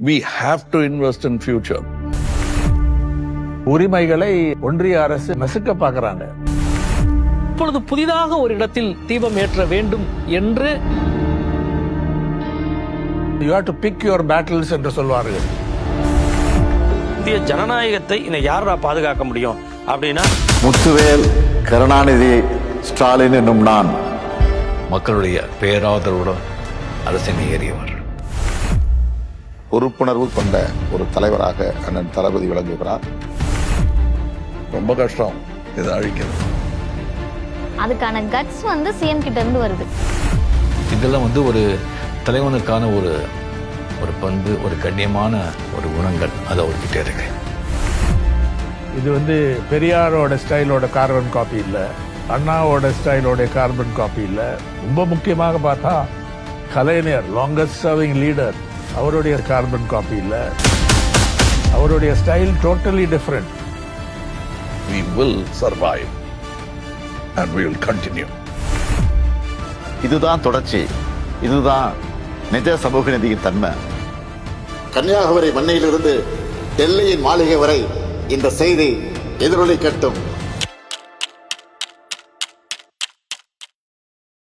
We have to invest in future. உரிமைகளை ஒன்றிய அரசு நசுக்க பார்க்கறாங்க. இப்பொழுது புதிதாக ஒரு இடத்தில் தீபம் ஏற்ற வேண்டும் என்று You have to pick your battles என்று சொல்வார்கள். இந்திய ஜனநாயகத்தை யாரா பாதுகாக்க முடியும் அப்படின்னா முத்துவேல், கருணாநிதி, ஸ்டாலின் என்னும் நான் மக்களுடைய பேராதரவுடன் அரசினை ஏறியவர். பொறுப்புணர்வு கொண்ட ஒரு தலைவராக அண்ணன் தளபதி விளங்குகிறார். ரொம்ப கஷ்டம் இதை அழிக்கிறது. அதுக்கான கட்ஸ் சிஎம் கிட்ட இருந்து வருது. இதெல்லாம் ஒரு தலைவனுக்கான ஒரு பண்பு, ஒரு கண்ணியமான ஒரு குணங்கள் அது அவர்கிட்ட இருக்கு. இது பெரியாரோட ஸ்டைலோட கார்பன் காப்பி இல்ல, அண்ணாவோட ஸ்டைலோட கார்பன் காப்பி இல்ல. ரொம்ப முக்கியமாக பார்த்தா கலைஞர் லாங்கஸ்ட் சர்விங் லீடர், அவருடைய கார்பன் காப்பி இல்ல. அவருடைய style totally different. We will survive and we will continue. இதுதான் தொடர்ச்சி, இதுதான் நிஜ சமூக நீதியின் தன்மை. கன்னியாகுமரி மண்ணிலிருந்து டெல்லியின் மாளிகை வரை இந்த செய்தி எதிரொலிக்கட்டும்.